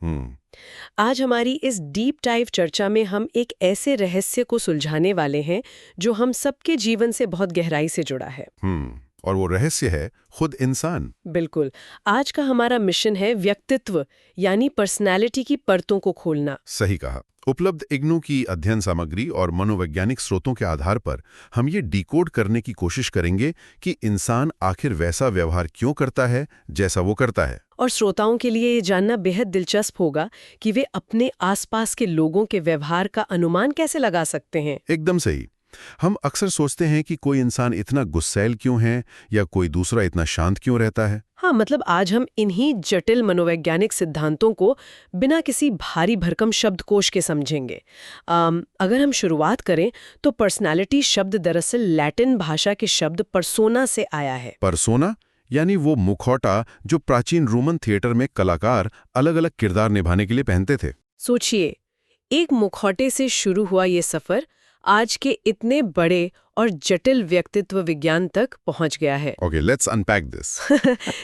हम्म। आज हमारी इस डीप डाइव चर्चा में हम एक ऐसे रहस्य को सुलझाने वाले हैं जो हम सबके जीवन से बहुत गहराई से जुड़ा है। और वो रहस्य है खुद इंसान। बिल्कुल। आज का हमारा मिशन है व्यक्तित्व यानी पर्सनैलिटी की परतों को खोलना। सही कहा। उपलब्ध इग्नू की अध्ययन सामग्री और मनोवैज्ञानिक स्रोतों के आधार पर हम ये डिकोड करने की कोशिश करेंगे कि इंसान आखिर वैसा व्यवहार क्यों करता है जैसा वो करता है। और श्रोताओं के लिए ये जानना बेहद दिलचस्प होगा कि वे अपने आसपास के लोगों के व्यवहार का अनुमान कैसे लगा सकते हैं। एकदम सही। हम अक्सर सोचते हैं कि कोई इंसान इतना गुस्सैल क्यों है या कोई दूसरा इतना शांत क्यों रहता है। हाँ, मतलब आज हम इन्हीं जटिल मनोवैज्ञानिक सिद्धांतों को बिना किसी भारी भरकम शब्दकोश के समझेंगे। अगर हम शुरुआत करें तो पर्सनालिटी शब्द दरअसल लैटिन भाषा के शब्द पर्सोना से आया है। परसोना यानी वो मुखौटा जो प्राचीन रोमन थिएटर में कलाकार अलग अलग किरदार निभाने के लिए पहनते थे। सोचिए, एक मुखौटे से शुरू हुआ ये सफर आज के इतने बड़े और जटिल व्यक्तित्व विज्ञान तक पहुंच गया है। Okay, let's unpack this.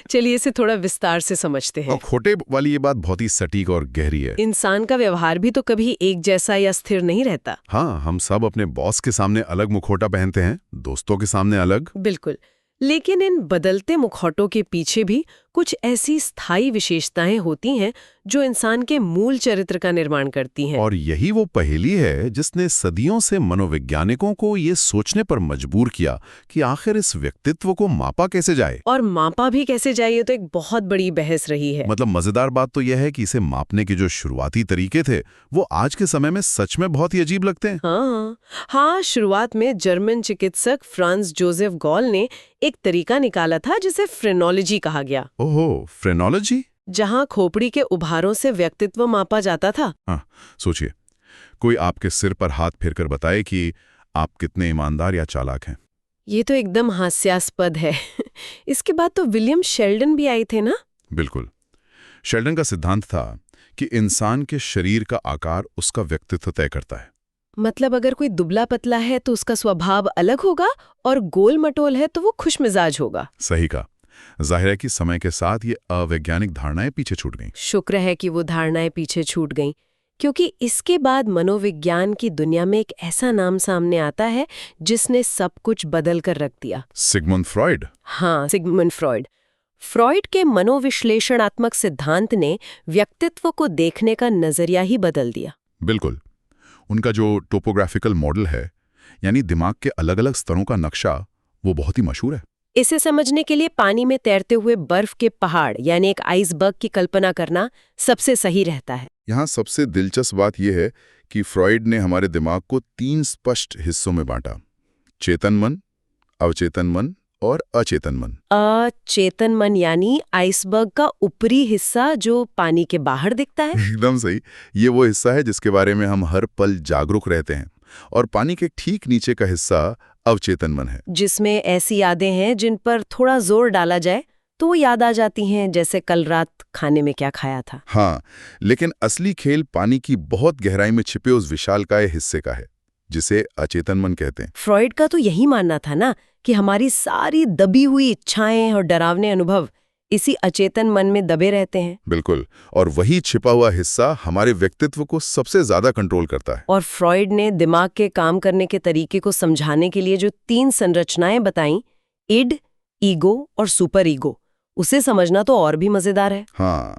चलिए इसे थोड़ा विस्तार से समझते हैं। और खोटे वाली ये बात बहुत ही सटीक और गहरी है। इंसान का व्यवहार भी तो कभी एक जैसा या स्थिर नहीं रहता। हाँ, हम सब अपने बॉस के सामने अलग मुखौटा पहनते हैं, दोस्तों के सामने अलग। बिल्कुल। लेकिन इन बदलते मुखौटों के पीछे भी कुछ ऐसी स्थायी विशेषताएं होती हैं जो इंसान के मूल चरित्र का निर्माण करती हैं। और यही वो पहेली है जिसने सदियों से मनोवैज्ञानिकों को ये सोचने पर मजबूर किया कि आखिर इस व्यक्तित्व को मापा कैसे जाए। और मापा भी कैसे जाए, ये तो एक बहुत बड़ी बहस रही है। मतलब मजेदार बात तो यह है कि इसे मापने के जो शुरुआती तरीके थे वो आज के समय में सच में बहुत ही अजीब लगते हैं। हाँ, शुरुआत में जर्मन चिकित्सक फ्रांस जोसेफ गॉल ने एक तरीका निकाला था जिसे फ्रेनोलॉजी कहा गया। ओहो, फ्रेनोलॉजी? जहां खोपड़ी के उभारों से व्यक्तित्व मापा जाता था। हाँ, सोचिए, कोई आपके सिर पर हाथ फेरकर बताए कि आप कितने ईमानदार या चालाक हैं। ये तो एकदम हास्यास्पद है। इसके बाद तो विलियम शेल्डन भी आए थे ना? बिल्कुल। शेल्डन का सिद्धांत था कि इंसान के शरीर का आकार उसका व्यक्तित्व तय करता है। मतलब अगर कोई दुबला पतला है तो उसका स्वभाव अलग होगा और गोल मटोल है तो वो खुशमिजाज होगा। सही कहा। जाहिर है कि समय के साथ ये अवैज्ञानिक धारणाएं पीछे छूट गईं। शुक्र है कि वो धारणाएं पीछे छूट गईं, क्योंकि इसके बाद मनोविज्ञान की दुनिया में एक ऐसा नाम सामने आता है जिसने सब कुछ बदल कर रख दिया। सिगमुंड फ्रॉइड। हाँ, सिगमुंड फ्रॉइड। फ्रॉइड के मनोविश्लेषणात्मक सिद्धांत ने व्यक्तित्व को देखने का नजरिया ही बदल दिया। बिल्कुल। उनका जो टोपोग्राफिकल मॉडल है, यानी दिमाग के अलग अलग स्तरों का नक्शा, वो बहुत ही मशहूर है। इसे समझने के लिए पानी में तैरते हुए बर्फ के पहाड़ यानी एक आइसबर्ग की कल्पना करना सबसे सही रहता है। यहाँ सबसे दिलचस्प बात यह है कि फ्रॉइड ने हमारे दिमाग को 3 स्पष्ट हिस्सों में बांटा: चेतन मन, अवचेतन मन और अचेतन मन। अचेतन मन यानी आइसबर्ग का ऊपरी हिस्सा जो पानी के बाहर दिखता है। एकदम सही। ये वो हिस्सा है जिसके बारे में हम हर पल जागरूक रहते हैं। और पानी के ठीक नीचे का हिस्सा अवचेतन मन है, जिसमें ऐसी यादें हैं जिन पर थोड़ा जोर डाला जाए तो वो याद आ जाती हैं, जैसे कल रात खाने में क्या खाया था। हाँ, लेकिन असली खेल पानी की बहुत गहराई में छिपे उस विशालकाय हिस्से का है जिसे अचेतन मन कहते हैं। फ्रॉइड का तो यही मानना था ना कि हमारी सारी दबी हुई इच्छाएं और डरावने अनुभव इसी अचेतन मन में दबे रहते हैं। बिल्कुल। और वही छिपा हुआ हिस्सा हमारे व्यक्तित्व को सबसे ज्यादा कंट्रोल करता है। और फ्रॉइड ने दिमाग के काम करने के तरीके को समझाने के लिए जो 3 संरचनाएं बताईं, इड, ईगो और सुपर ईगो, उसे समझना तो और भी मजेदार है। हाँ,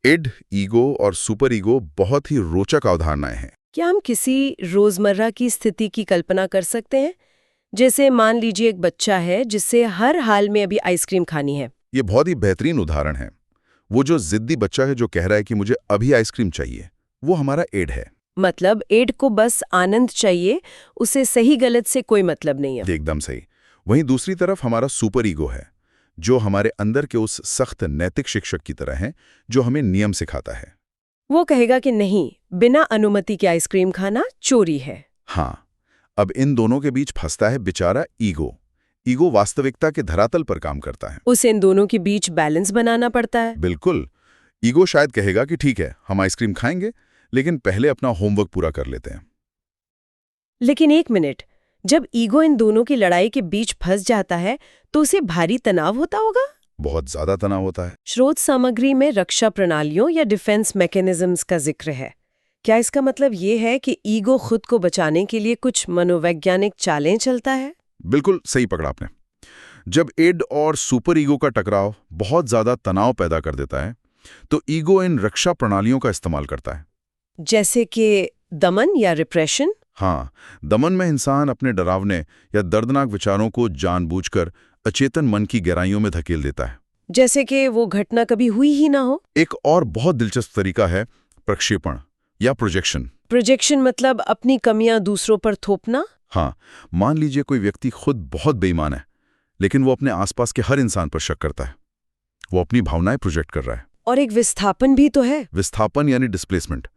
इड, ईगो और सुपर ईगो बहुत ही रोचक अवधारणाएं हैं। क्या हम किसी रोजमर्रा की स्थिति की कल्पना कर सकते हैं? जैसे मान लीजिए एक बच्चा है जिससे हर हाल में अभी आइसक्रीम खानी है। ये बहुत ही बेहतरीन उदाहरण है। वो जो जिद्दी बच्चा है जो कह रहा है कि मुझे अभी आइसक्रीम चाहिए, वो हमारा इड है। मतलब इड को बस आनंद चाहिए, उसे सही गलत से कोई मतलब नहीं है। एकदम सही। वहीं दूसरी तरफ हमारा सुपर ईगो है, जो हमारे अंदर के उस सख्त नैतिक शिक्षक की तरह है जो हमें नियम सिखाता है। वो कहेगा कि नहीं, बिना अनुमति के आइसक्रीम खाना चोरी है। हाँ, अब इन दोनों के बीच फंसता है बेचारा ईगो। ईगो वास्तविकता के धरातल पर काम करता है। उसे इन दोनों के बीच बैलेंस बनाना पड़ता है। बिल्कुल। ईगो शायद कहेगा कि ठीक है, हम आइसक्रीम खाएंगे, लेकिन पहले अपना होमवर्क पूरा कर लेते हैं। लेकिन एक मिनट, जब ईगो इन दोनों की लड़ाई के बीच फंस जाता है तो उसे भारी तनाव होता होगा। बहुत ज्यादा तनाव होता है। स्रोत सामग्री में रक्षा प्रणालियों या डिफेंस मैकेनिज्म्स का जिक्र है। क्या इसका मतलब ये है कि ईगो खुद को बचाने के लिए कुछ मनोवैज्ञानिक चालें चलता है? बिल्कुल सही पकड़ा आपने। जब इड और सुपर ईगो का टकराव बहुत ज्यादा तनाव पैदा कर देता है, तो ईगो इन रक्षा प्रणालियों का इस्तेमाल करता है। जैसे कि दमन या रिप्रेशन? हाँ, दमन में इंसान अपने डरावने या दर्दनाक विचारों को जानबूझकर अचेतन मन की गहराइयों में धकेल देता है। जैसे कि वो घटना कभी हुई ही ना हो। एक और बहुत दिलचस्प तरीका है प्रक्षेपण या प्रोजेक्शन। प्रोजेक्शन मतलब अपनी कमियां दूसरों पर थोपना? हाँ, मान लीजिए कोई व्यक्ति खुद बहुत बेईमान है, लेकिन वो अपने आसपास के हर इंसान पर शक करता है। वो अपनी भावनाएं प्रोजेक्ट कर रहा है। और एक विस्थापन भी तो है। विस्थापन यानी डिस्प्लेसमेंट।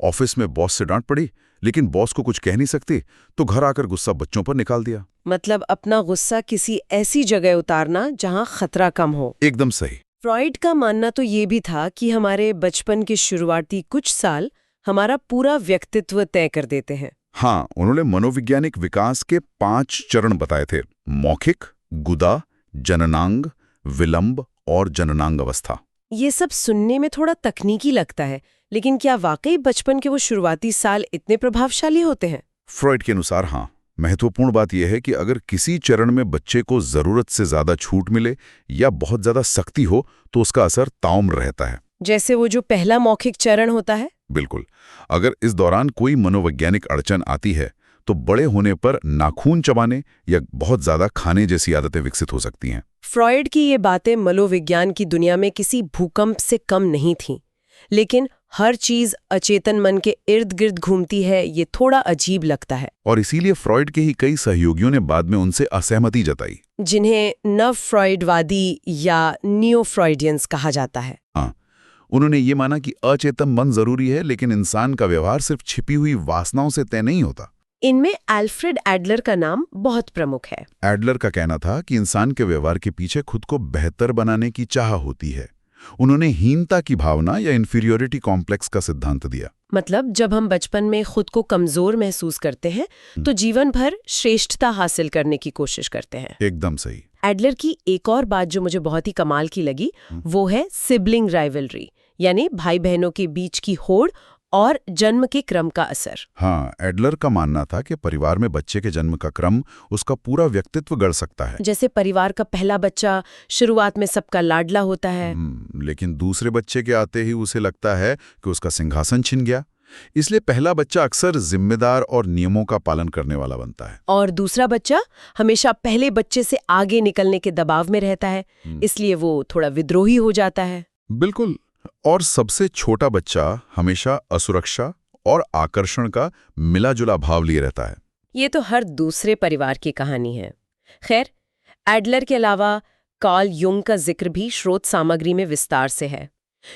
ऑफिस में बॉस से डांट पड़ी, लेकिन बॉस को कुछ कह नहीं सकती, तो घर आकर गुस्सा बच्चों पर निकाल दिया। मतलब अपना गुस्सा किसी ऐसी जगह उतारना जहां खतरा कम हो। एकदम सही। फ्रॉइड का मानना तो ये भी था कि हमारे बचपन के शुरुआती कुछ साल हमारा पूरा व्यक्तित्व तय कर देते हैं। हाँ, उन्होंने मनोवैज्ञानिक विकास के 5 चरण बताए थे: मौखिक, गुदा, जननांग, विलंब और जननांग अवस्था। ये सब सुनने में थोड़ा तकनीकी लगता है, लेकिन क्या वाकई बचपन के वो शुरुआती साल इतने प्रभावशाली होते हैं? फ्रॉइड के अनुसार हाँ। महत्वपूर्ण बात यह है कि अगर किसी चरण में बच्चे को जरूरत से ज्यादा छूट मिले या बहुत ज्यादा सख्ती हो, तो उसका असर ताउम्र रहता है। जैसे वो जो पहला मौखिक चरण होता है? बिल्कुल। अगर इस दौरान कोई मनोवैज्ञानिक अड़चन आती है, तो बड़े होने पर नाखून चबाने या बहुत ज्यादा खाने जैसी आदतें विकसित हो सकती हैं। फ्रॉइड की ये बातें मनोविज्ञान की दुनिया में किसी भूकंप से कम नहीं थीं, लेकिन हर चीज अचेतन मन के इर्द गिर्द घूमती है, ये थोड़ा अजीब लगता है। और इसीलिए फ्रॉइड के ही कई सहयोगियों ने बाद में उनसे असहमति जताई, जिन्हें नव फ्रॉइडवादी या नियो फ्रॉइडियंस कहा जाता है। हाँ, उन्होंने ये माना कि अचेतन मन जरूरी है, लेकिन इंसान का व्यवहार सिर्फ छिपी हुई वासनाओं से तय नहीं होता। इनमें एल्फ्रेड एडलर का नाम बहुत प्रमुख है। एडलर का कहना था कि इंसान के व्यवहार के पीछे खुद को बेहतर बनाने की चाह होती है। उन्होंने हीनता की भावना या इन्फीरियोरिटी कॉम्प्लेक्स का सिद्धांत दिया। मतलब जब हम बचपन में खुद को कमजोर महसूस करते हैं, तो जीवन भर श्रेष्ठता हासिल करने की कोशिश करते हैं। एकदम सही। एडलर की एक और बात जो मुझे बहुत ही कमाल की लगी, वो है सिबलिंग राइवलरी, यानी भाई बहनों के बीच की होड़ और जन्म के क्रम का असर। हाँ, एडलर का मानना था कि परिवार में बच्चे के जन्म का क्रम उसका पूरा व्यक्तित्व गढ़ सकता है। जैसे परिवार का पहला बच्चा शुरुआत में सबका लाडला होता है, लेकिन दूसरे बच्चे के आते ही उसे लगता है कि उसका सिंहासन छिन गया। इसलिए पहला बच्चा अक्सर जिम्मेदार और नियमों का पालन करने वाला बनता है, और दूसरा बच्चा हमेशा पहले बच्चे से आगे निकलने के दबाव में रहता है, इसलिए वो थोड़ा विद्रोही हो जाता है। बिल्कुल। और सबसे छोटा बच्चा हमेशा असुरक्षा और आकर्षण का मिला-जुला भाव लिए रहता है। ये तो हर दूसरे परिवार की कहानी है। खैर, एडलर के अलावा कार्ल युंग का जिक्र भी स्रोत सामग्री में विस्तार से है।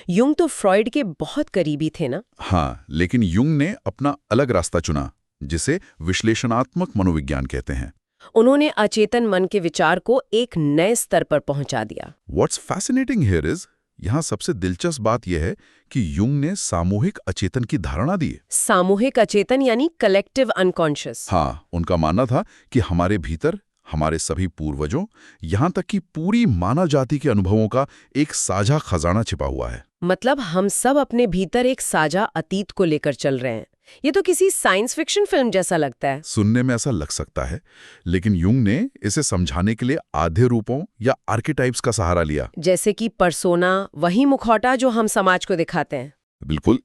युंग तो फ्रॉइड के बहुत करीबी थे ना? हाँ, लेकिन युंग ने अपना अलग रास्ता चुना, जिसे विश्लेषणात्मक मनोविज्ञान कहते हैं। उन्होंने अचेतन मन के विचार को एक नए स्तर पर पहुंचा दिया। What's fascinating here is, यहाँ सबसे दिलचस्प बात यह है कि युंग ने सामूहिक अचेतन की धारणा दी। सामूहिक अचेतन यानी कलेक्टिव अनकॉन्शियस। हाँ, उनका मानना था कि हमारे भीतर हमारे सभी पूर्वजों, यहाँ तक कि पूरी मानव जाति के अनुभवों का एक साझा खजाना छिपा हुआ है। मतलब हम सब अपने भीतर एक साझा अतीत को लेकर चल रहे हैं। ये तो किसी साइंस फिक्शन फिल्म जैसा लगता है। सुनने में ऐसा लग सकता है, लेकिन युंग ने इसे समझाने के लिए आधे रूपों या आर्केटाइप्स का सहारा लिया। जैसे कि पर्सोना, वही मुखौटा जो हम समाज को दिखाते हैं। बिल्कुल।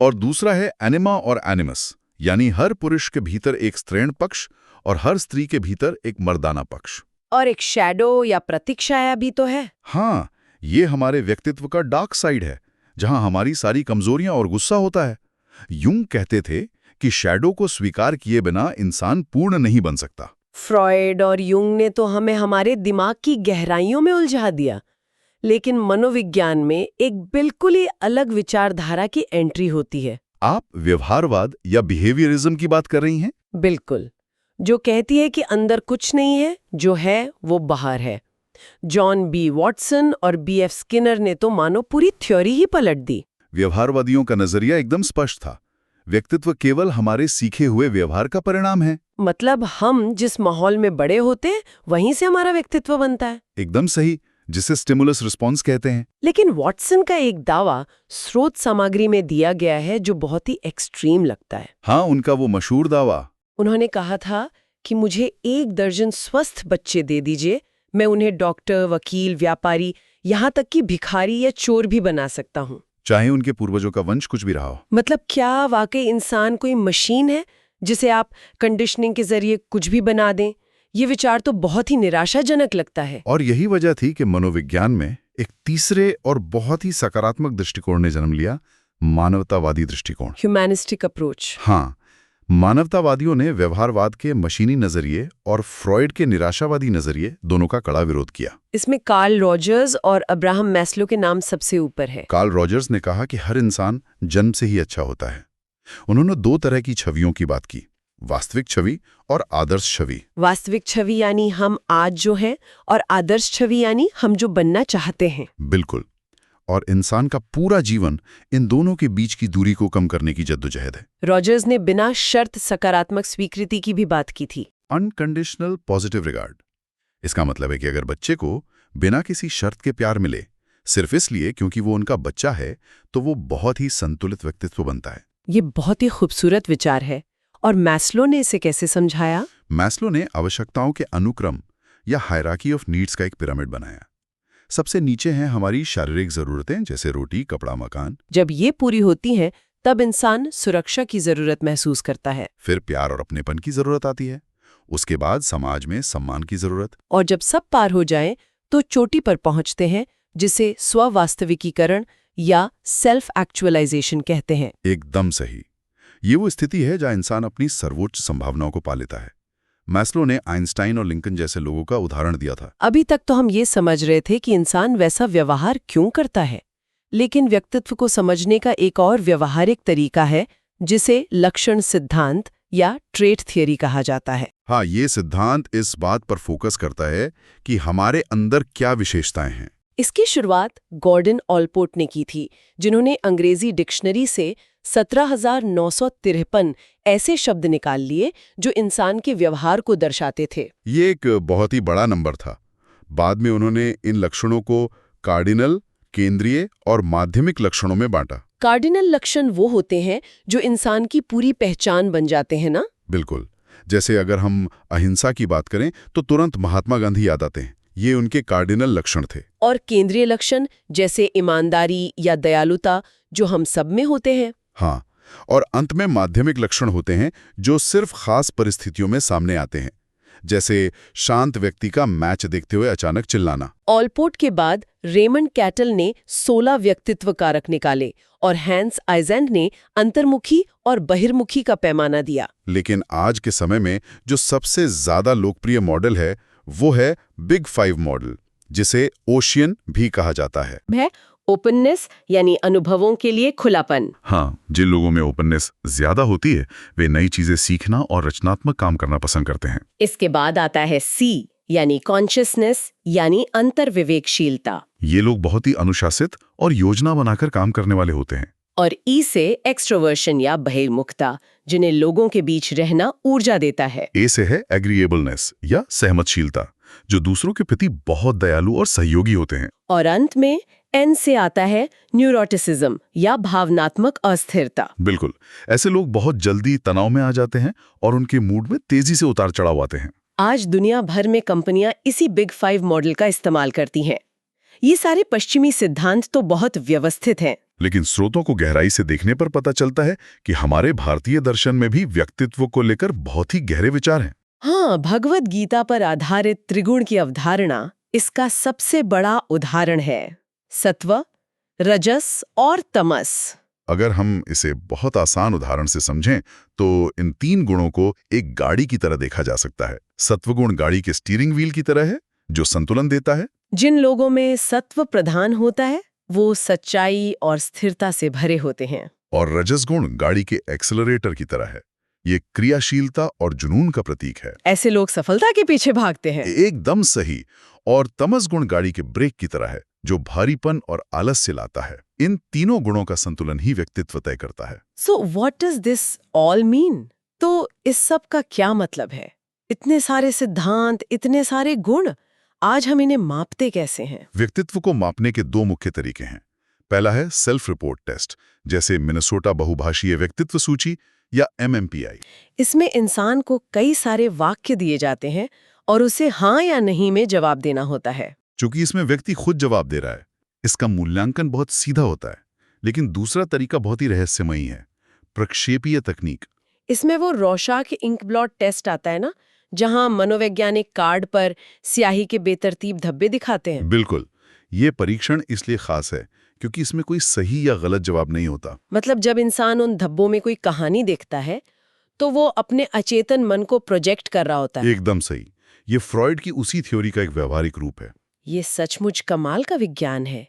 और दूसरा है एनिमा और एनिमस, यानी हर पुरुष के भीतर एक स्त्रीण पक्ष और हर स्त्री के भीतर एक मर्दाना पक्ष। और एक शैडो या प्रतीक्षाया भी तो है। हाँ, ये हमारे व्यक्तित्व का डार्क साइड है, जहां हमारी सारी कमजोरियां और गुस्सा होता है। युंग कहते थे कि शैडो को स्वीकार किए बिना इंसान पूर्ण नहीं बन सकता। फ्रॉइड और युंग ने तो हमें हमारे दिमाग की गहराइयों में उलझा दिया, लेकिन मनोविज्ञान में एक बिल्कुल ही अलग विचारधारा की एंट्री होती है। आप व्यवहारवाद या बिहेवियरिज्म की बात कर रही हैं? बिल्कुल, जो कहती है कि अंदर कुछ नहीं है, जो है वो बाहर है। जॉन बी वॉटसन और बी.एफ. स्किनर ने तो मानो पूरी थ्योरी ही पलट दी। व्यवहारवादियों का नजरिया एकदम स्पष्ट था। व्यक्तित्व केवल हमारे सीखे हुए व्यवहार का परिणाम है। मतलब हम जिस माहौल में बड़े होते हैं, वहीं से हमारा व्यक्तित्व बनता है। एकदम सही। जिसे स्टिमुलस रिस्पॉन्स कहते हैं। लेकिन वॉटसन का एक दावा स्रोत सामग्री में दिया गया है जो बहुत ही एक्सट्रीम लगता है। हाँ, उनका वो मशहूर दावा। उन्होंने कहा था कि मुझे 1 दर्जन स्वस्थ बच्चे दे दीजिए, मैं उन्हें डॉक्टर, वकील, व्यापारी, यहाँ तक कि भिखारी या चोर भी बना सकता हूँ, चाहे उनके पूर्वजों का वंश कुछ भी रहा हो। मतलब क्या वाकई इंसान कोई मशीन है जिसे आप कंडीशनिंग के जरिए कुछ भी बना दें? ये विचार तो बहुत ही निराशाजनक लगता है। और यही वजह थी कि मनोविज्ञान में एक तीसरे और बहुत ही सकारात्मक दृष्टिकोण ने जन्म लिया, मानवतावादी दृष्टिकोण। Humanistic approach. हाँ, मानवतावादियों ने व्यवहारवाद के मशीनी नजरिए और फ्रॉइड के निराशावादी नजरिए दोनों का कड़ा विरोध किया। इसमें कार्ल रॉजर्स और अब्राहम मैस्लो के नाम सबसे ऊपर है। कार्ल रॉजर्स ने कहा कि हर इंसान जन्म से ही अच्छा होता है। उन्होंने 2 तरह की छवियों की बात की, वास्तविक छवि और आदर्श छवि। वास्तविक छवि यानी हम आज जो हैं, और आदर्श छवि यानी हम जो बनना चाहते हैं। बिल्कुल। और इंसान का पूरा जीवन इन दोनों के बीच की दूरी को कम करने की जद्दोजहद है। रॉजर्स ने बिना शर्त सकारात्मक स्वीकृति की भी बात की थी। Unconditional positive regard. इसका मतलब है कि अगर बच्चे को बिना किसी शर्त के प्यार मिले, सिर्फ इसलिए क्योंकि वो उनका बच्चा है, तो वो बहुत ही संतुलित व्यक्तित्व बनता है। ये बहुत ही खूबसूरत विचार है। और मैस्लो ने इसे कैसे समझाया? मैस्लो ने आवश्यकताओं के अनुक्रम या हायरार्की ऑफ नीड्स का एक पिरामिड बनाया। सबसे नीचे हैं हमारी शारीरिक जरूरतें, जैसे रोटी, कपड़ा, मकान। जब ये पूरी होती हैं, तब इंसान सुरक्षा की जरूरत महसूस करता है। फिर प्यार और अपनेपन की जरूरत आती है। उसके बाद समाज में सम्मान की जरूरत। और जब सब पार हो जाएं, तो चोटी पर पहुंचते हैं, जिसे स्व-वास्तविकीकरण या सेल्फ एक्चुअलाइजेशन कहते हैं। एकदम सही। ये वो स्थिति है जहां इंसान अपनी सर्वोच्च संभावनाओं को पा लेता है। मैस्लो ने आइंस्टाइन और लिंकन जैसे लोगों का उदाहरण दिया था। अभी तक तो हम ये समझ रहे थे कि इंसान वैसा व्यवहार क्यों करता है, लेकिन व्यक्तित्व को समझने का एक और व्यवहारिक तरीका है, जिसे लक्षण सिद्धांत या ट्रेट थियरी कहा जाता है। हाँ, ये सिद्धांत इस बात पर फोकस करता है कि हमारे अंदर क्या विशेषताएं हैं। इसकी शुरुआत गॉर्डन ऑलपोर्ट ने की थी, जिन्होंने अंग्रेजी डिक्शनरी से 17,953 ऐसे शब्द निकाल लिए जो इंसान के व्यवहार को दर्शाते थे। ये एक बहुत ही बड़ा नंबर था। बाद में उन्होंने इन लक्षणों को कार्डिनल, केंद्रीय और माध्यमिक लक्षणों में बांटा। कार्डिनल लक्षण वो होते हैं जो इंसान की पूरी पहचान बन जाते हैं ना? बिल्कुल। जैसे अगर हम अहिंसा की बात करें तो तुरंत महात्मा गांधी याद आते हैं। ये उनके कार्डिनल लक्षण थे। और केंद्रीय लक्षण जैसे ईमानदारी या दयालुता, जो हम सब में होते हैं। हाँ, और अंत में माध्यमिक लक्षण होते हैं जो सिर्फ खास परिस्थितियों में सामने आते हैं, जैसे शांत व्यक्ति का मैच देखते हुए अचानक चिल्लाना। ऑलपोर्ट के बाद रेमंड कैटल ने 16 व्यक्तित्व कारक निकाले और हैंस आइजेंड ने अंतर्मुखी और बहिर्मुखी का पैमाना दिया। लेकिन आज के समय में जो सबसे ज्यादा लोकप्रिय मॉडल है वो है बिग 5 मॉडल, जिसे ओशियन भी कहा जाता है। ओपननेस यानी अनुभवों के लिए खुलापन। हाँ, जिन लोगों में ओपननेस ज्यादा होती है वे नई चीजें सीखना और रचनात्मक काम करना पसंद करते हैं। इसके बाद आता है सी यानी कॉन्शियसनेस यानी अंतर्विवेकशीलता। ये लोग बहुत ही अनुशासित और योजना बनाकर काम करने वाले होते हैं। और ई से एक्सट्रोवर्शन या बहिर्मुखता, जिन्हें लोगों के बीच रहना ऊर्जा देता है। ए से है एग्रीएबलनेस या सहमतशीलता, जो दूसरों के प्रति बहुत दयालु और सहयोगी होते हैं। और अंत में एन से आता है न्यूरोटिसिज्म या भावनात्मक अस्थिरता। बिल्कुल, ऐसे लोग बहुत जल्दी तनाव में आ जाते हैं और उनके मूड में तेजी से उतार चढ़ाव आते हैं। आज दुनिया भर में कंपनियां इसी बिग 5 मॉडल का इस्तेमाल करती हैं। ये सारे पश्चिमी सिद्धांत तो बहुत व्यवस्थित हैं, लेकिन स्रोतों को गहराई से देखने पर पता चलता है कि हमारे भारतीय दर्शन में भी व्यक्तित्व को लेकर बहुत ही गहरे विचार हैं। हाँ, भगवद गीता पर आधारित त्रिगुण की अवधारणा इसका सबसे बड़ा उदाहरण है। सत्व, रजस और तमस। अगर हम इसे बहुत आसान उदाहरण से समझें तो इन 3 गुणों को एक गाड़ी की तरह देखा जा सकता है। सत्वगुण गाड़ी के स्टीयरिंग व्हील की तरह है, जो संतुलन देता है। जिन लोगों में सत्व प्रधान होता है वो सच्चाई और स्थिरता से भरे होते हैं। और रजस गुण गाड़ी के एक्सेलरेटर की तरह है, ये क्रियाशीलता और जुनून का प्रतीक है। ऐसे लोग सफलता के पीछे भागते हैं। एकदम सही। और तमस गुण गाड़ी के ब्रेक की तरह है, जो भारीपन और आलस्य लाता है। इन तीनों गुणों का संतुलन ही व्यक्तित्व तय करता है। So what does this all mean? तो इस सब का क्या मतलब है? इतने सारे सिद्धांत, इतने सारे गुण, आज हम इन्हें मापते कैसे हैं? व्यक्तित्व को मापने के दो मुख्य तरीके हैं। पहला है सेल्फ रिपोर्ट टेस्ट, जैसे मिनेसोटा बहुभाषीय व्यक्तित्व सूची या MMPI। इसमें इंसान को कई सारे वाक्य दिए जाते हैं और उसे हाँ या नहीं में जवाब देना होता है। चूंकि इसमें व्यक्ति खुद जवाब दे रहा है, इसका मूल्यांकन बहुत सीधा होता है। लेकिन दूसरा तरीका बहुत ही रहस्यमयी है, प्रक्षेपीय तकनीक। इसमें वो रॉर्शैक इंक ब्लॉट टेस्ट आता है ना, जहां मनोवैज्ञानिक कार्ड पर स्याही के बेतरतीब धब्बे दिखाते हैं। बिल्कुल। ये परीक्षण इसलिए खास है क्योंकि इसमें कोई सही या गलत जवाब नहीं होता। मतलब जब इंसान उन धब्बों में कोई कहानी देखता है तो वो अपने अचेतन मन को प्रोजेक्ट कर रहा होता है। एकदम सही। ये फ्रॉइड की उसी थ्योरी का एक व्यवहारिक रूप है। ये सचमुच कमाल का विज्ञान है।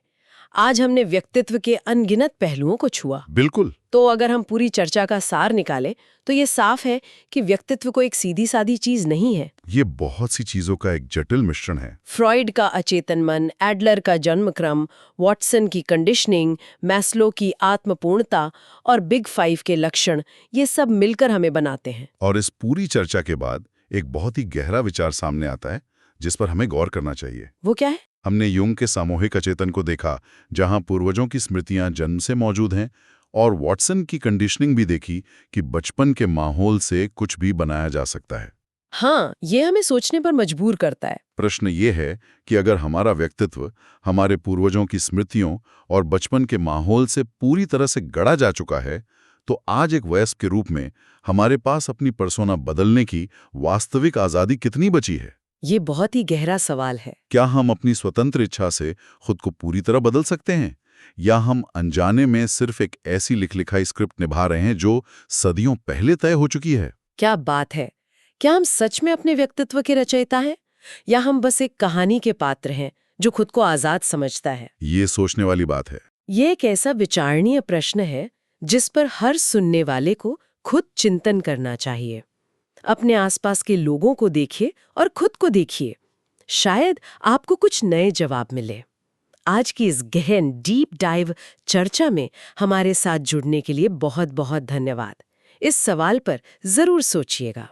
आज हमने व्यक्तित्व के अनगिनत पहलुओं को छुआ। बिल्कुल। तो अगर हम पूरी चर्चा का सार निकालें तो ये साफ है कि व्यक्तित्व को एक सीधी सादी चीज नहीं है। ये बहुत सी चीजों का एक जटिल मिश्रण है। फ्रॉइड का अचेतन मन, एडलर का जन्मक्रम, वॉटसन की कंडीशनिंग, मैस्लो की आत्मपूर्णता और बिग 5 के लक्षण, ये सब मिलकर हमें बनाते हैं। और इस पूरी चर्चा के बाद एक बहुत ही गहरा विचार सामने आता है जिस पर हमें गौर करना चाहिए। वो क्या है? हमने यूंग के सामूहिक अचेतन को देखा, जहां पूर्वजों की स्मृतियां जन्म से मौजूद हैं, और वॉटसन की कंडीशनिंग भी देखी कि बचपन के माहौल से कुछ भी बनाया जा सकता है। हाँ, ये हमें सोचने पर मजबूर करता है। प्रश्न ये है कि अगर हमारा व्यक्तित्व हमारे पूर्वजों की स्मृतियों और बचपन के माहौल से पूरी तरह से गढ़ा जा चुका है, तो आज एक वयस्क के रूप में हमारे पास अपनी पर्सोना बदलने की वास्तविक आज़ादी कितनी बची है? ये बहुत ही गहरा सवाल है। क्या हम अपनी स्वतंत्र इच्छा से खुद को पूरी तरह बदल सकते हैं, या हम अनजाने में सिर्फ एक ऐसी लिखी स्क्रिप्ट निभा रहे हैं जो सदियों पहले तय हो चुकी है? क्या बात है! क्या हम सच में अपने व्यक्तित्व के रचयिता हैं, या हम बस एक कहानी के पात्र हैं जो खुद को आजाद समझता है? ये सोचने वाली बात है। ये एक ऐसा विचारणीय प्रश्न है जिस पर हर सुनने वाले को खुद चिंतन करना चाहिए। अपने आसपास के लोगों को देखिए और खुद को देखिए। शायद आपको कुछ नए जवाब मिले। आज की इस गहन डीप डाइव चर्चा में हमारे साथ जुड़ने के लिए बहुत बहुत धन्यवाद। इस सवाल पर जरूर सोचिएगा।